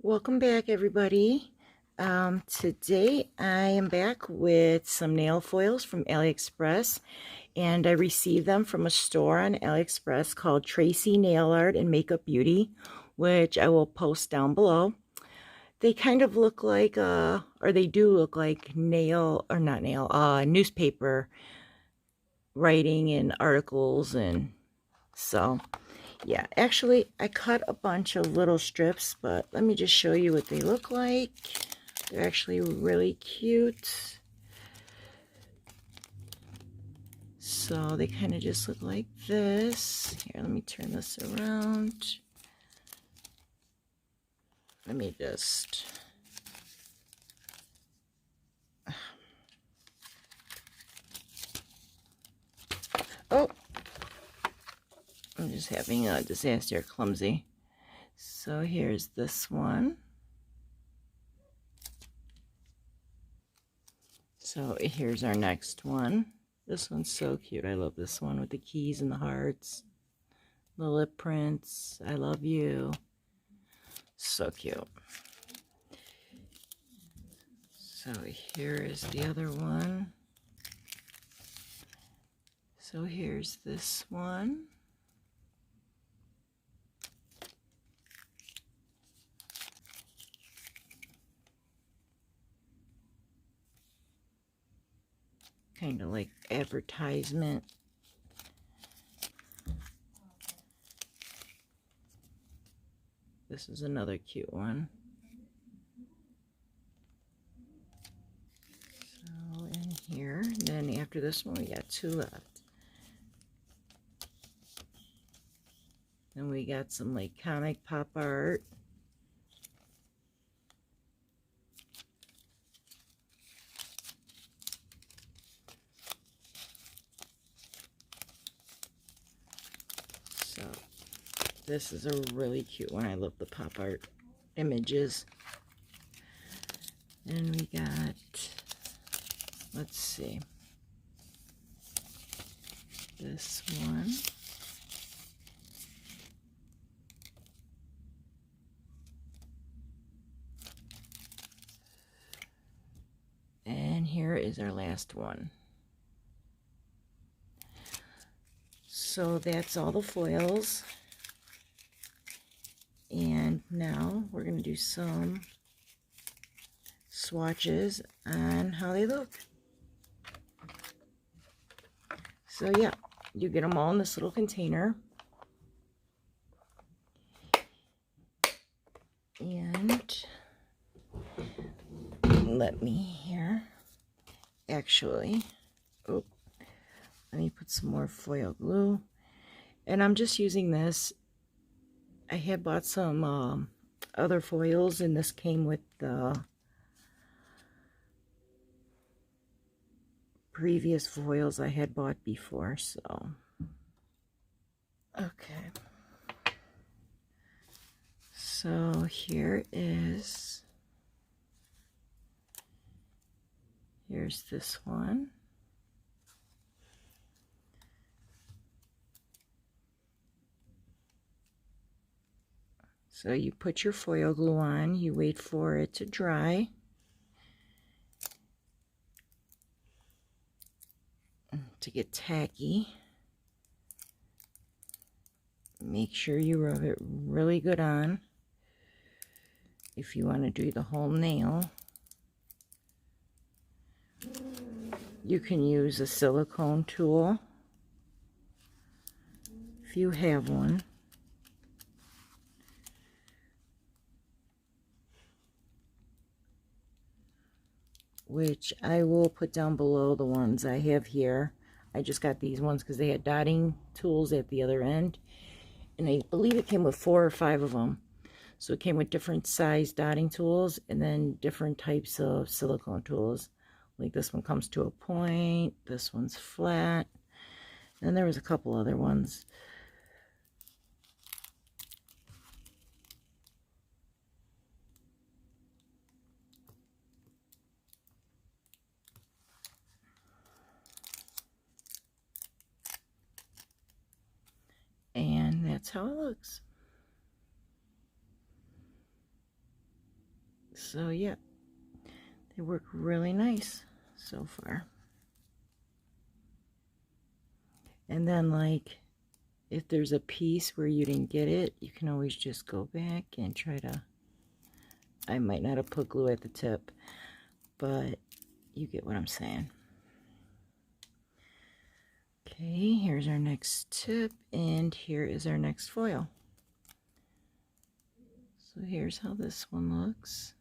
Welcome back, everybody. Today I am back with some nail foils from Aliexpress, and I received them from a store on Aliexpress called Tracy Nail Art and Makeup Beauty, which I will post down below. They kind of look like, or they do look like newspaper writing and articles, and so yeah, actually I cut a bunch of little strips, but let me just show you what they look like. They're actually really cute. So they kind of just look like this. Here, let me turn this around. Let me just... Oh! I'm just having a disaster, clumsy. So here's this one. So here's our next one. This one's so cute. I love this one with the keys and the hearts. The lip prints. I love you. So cute. So here is the other one. So here's this one. Kind of like advertisement. This is another cute one. So in here, then after this one we got two left. Then we got some like comic pop art. So this is a really cute one. I love the pop art images. And we got, let's see, this one. And here is our last one. So that's all the foils. And now we're going to do some swatches on how they look. So yeah, you get them all in this little container. And let me here, actually, oh, let me put some more foil glue. And I'm just using this. I had bought some other foils, and this came with the previous foils I had bought before, so okay. So here's this one. So you put your foil glue on, you wait for it to dry. To get tacky, make sure you rub it really good on if you want to do the whole nail. You can use a silicone tool if you have one. Which I will put down below the ones I have here. I just got these ones because they had dotting tools at the other end. And I believe it came with 4 or 5 of them. So it came with different size dotting tools and then different types of silicone tools. Like this one comes to a point, this one's flat. And there was a couple other ones. And that's how it looks. So yeah, they work really nice so far. And then, like, if there's a piece where you didn't get it, you can always just go back and try to, I might not have put glue at the tip, but you get what I'm saying. Okay, here's our next tip, and here is our next foil. So here's how this one looks.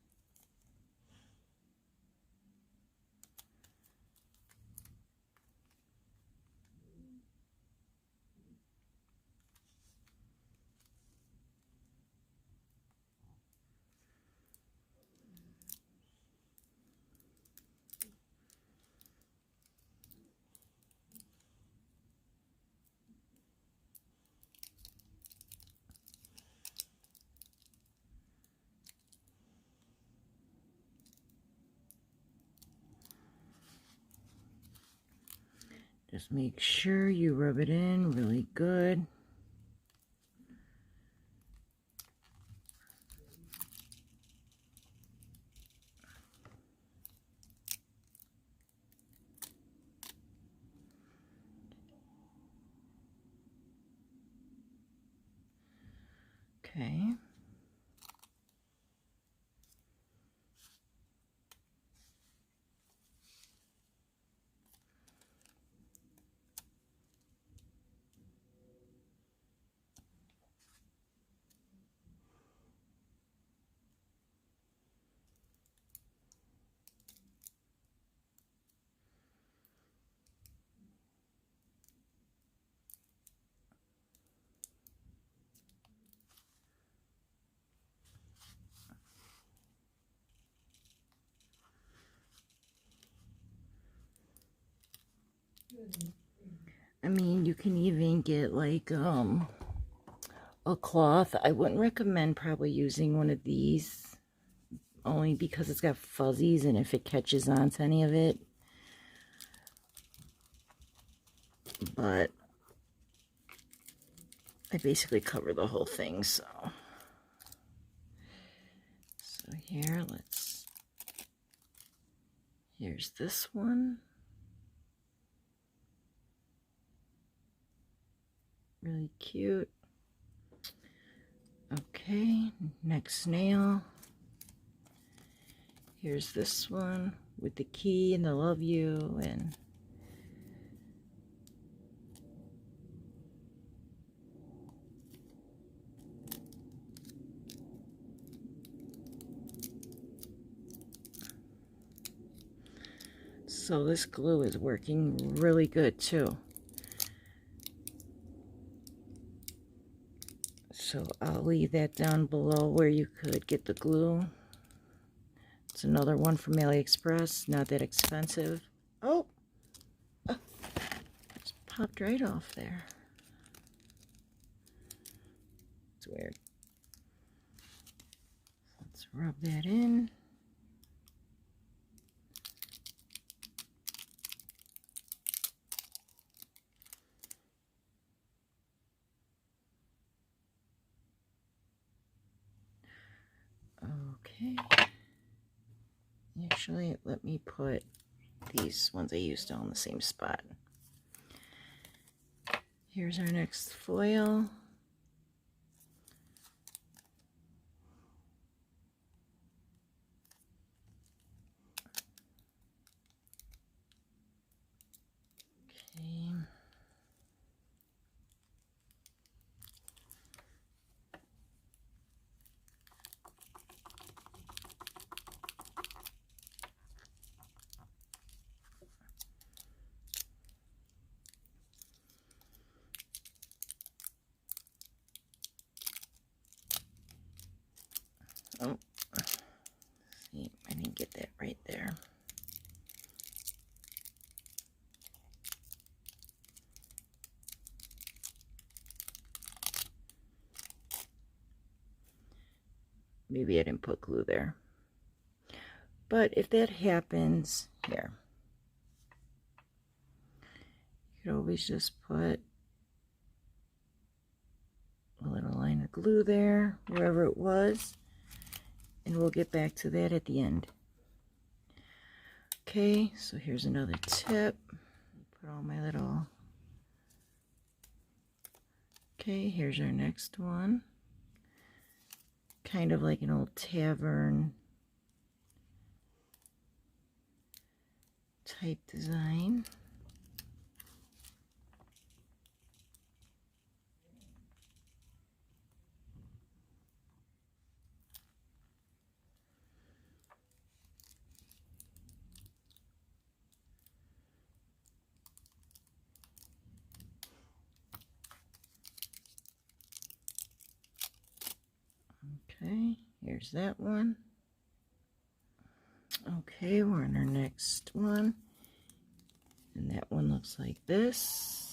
Just make sure you rub it in really good. Okay. I mean, you can even get like a cloth. I wouldn't recommend probably using one of these, only because it's got fuzzies, and if it catches on to any of it. But I basically cover the whole thing, so here, here's this one. Really cute. Okay, next nail. Here's this one with the key and the love you, and so this glue is working really good too. So I'll leave that down below where you could get the glue. It's another one from Aliexpress, not that expensive. Oh, it's popped right off there. It's weird. Let's rub that in. Okay. Actually, let me put these ones I used on the same spot. Here's our next foil. Okay. Oh, see, I didn't get that right there. Maybe I didn't put glue there. But if that happens, here, you could always just put a little line of glue there, wherever it was. and we'll get back to that at the end. Okay, so here's another tip. Put all my little... Okay, here's our next one. Kind of like an old tavern type design. Okay, here's that one. Okay, we're on our next one. And that one looks like this.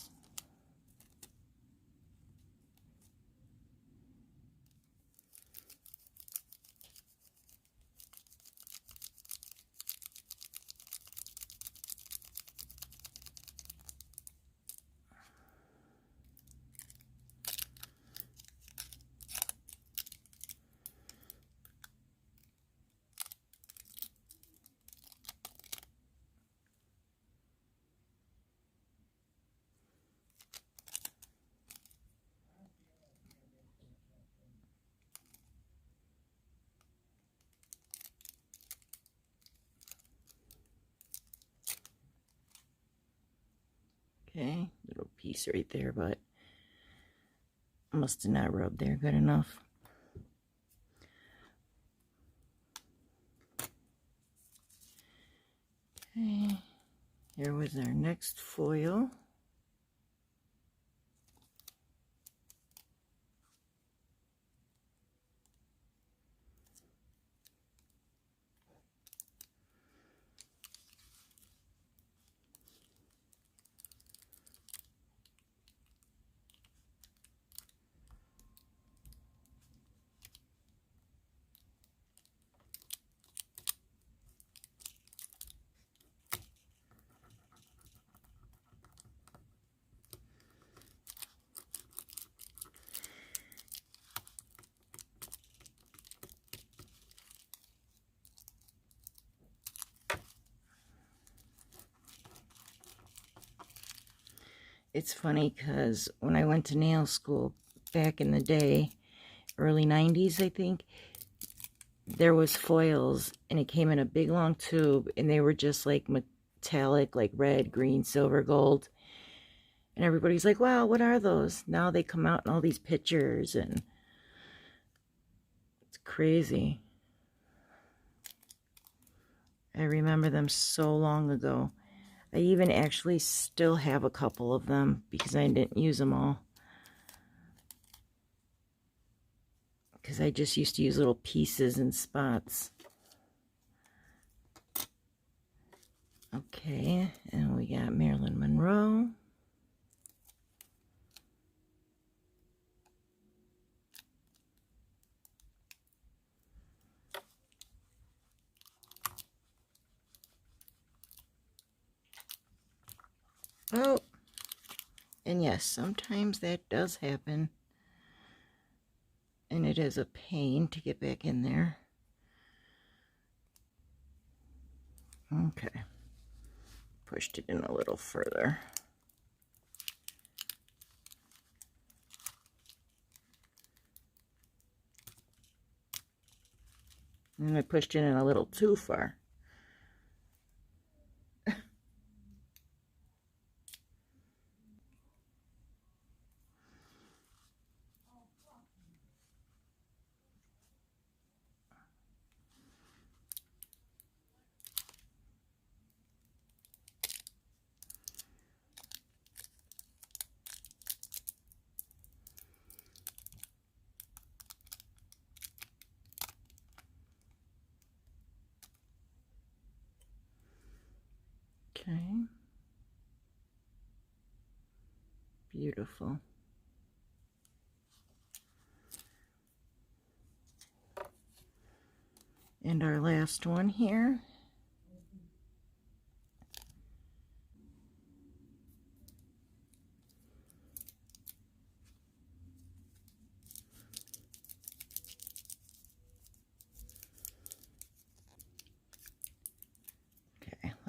Okay, little piece right there, but must have not rubbed there good enough. Okay, here was our next foil. It's funny because when I went to nail school back in the day, early 90s, I think, there was foils and it came in a big long tube and they were just like metallic, like red, green, silver, gold. And everybody's like, wow, what are those? Now they come out in all these pictures and it's crazy. I remember them so long ago. I even actually still have a couple of them because I didn't use them all. Because I just used to use little pieces and spots. Okay, and we got Marilyn Monroe. Oh, and yes, sometimes that does happen. And it is a pain to get back in there. Okay. Pushed it in a little further. And I pushed it in a little too far. Okay. Beautiful. And our last one here.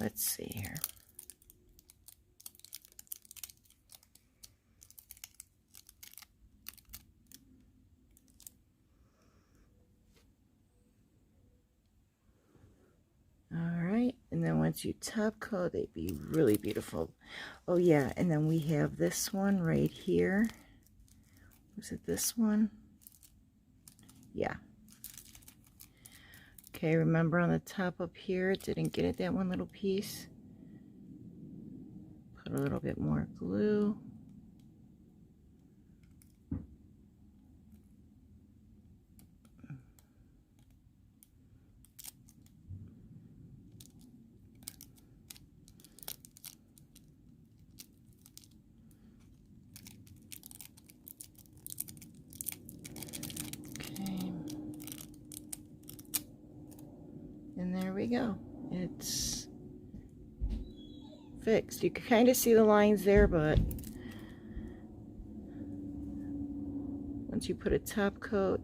let's see here. Alright, and then once you top coat, they'd be really beautiful. Oh yeah, and then we have this one right here. Was it this one? Yeah. Okay, remember on the top up here, it didn't get it, that one little piece. Put a little bit more glue. And there we go. It's fixed. You can kind of see the lines there, but once you put a top coat,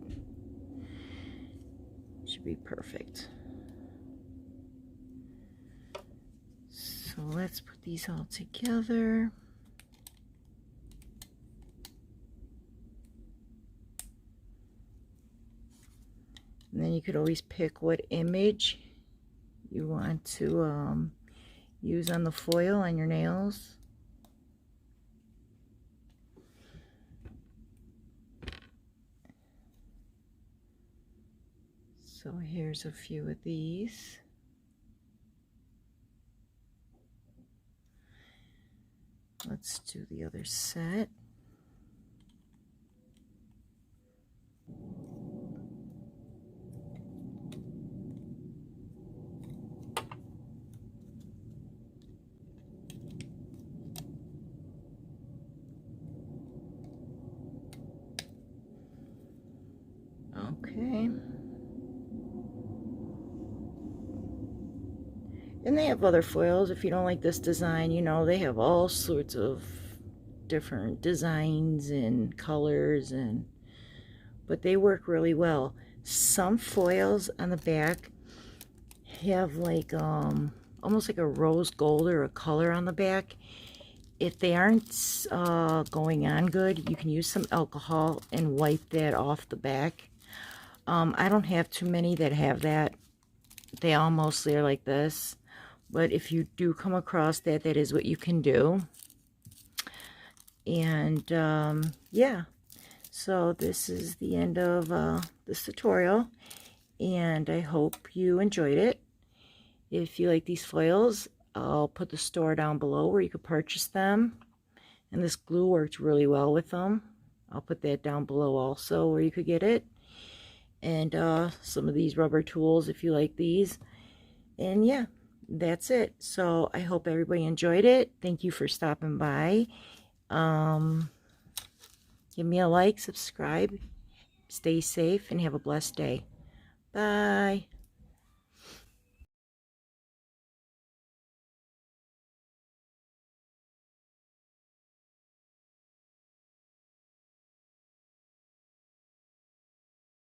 it should be perfect. So let's put these all together. And then you could always pick what image you want to use on the foil on your nails. So here's a few of these. Let's do the other set. Okay. And they have other foils. If you don't like this design, you know, they have all sorts of different designs and colors, but they work really well. Some foils on the back have like almost like a rose gold or a color on the back. If they aren't going on good, you can use some alcohol and wipe that off the back. I don't have too many that have that. They all mostly are like this. But if you do come across that, that is what you can do. And yeah, so this is the end of this tutorial, and I hope you enjoyed it. If you like these foils, I'll put the store down below where you could purchase them, and this glue worked really well with them. I'll put that down below also where you could get it, and some of these rubber tools if you like these. And yeah, that's it. So I hope everybody enjoyed it. Thank you for stopping by. Give me a like, subscribe, stay safe, and have a blessed day. Bye.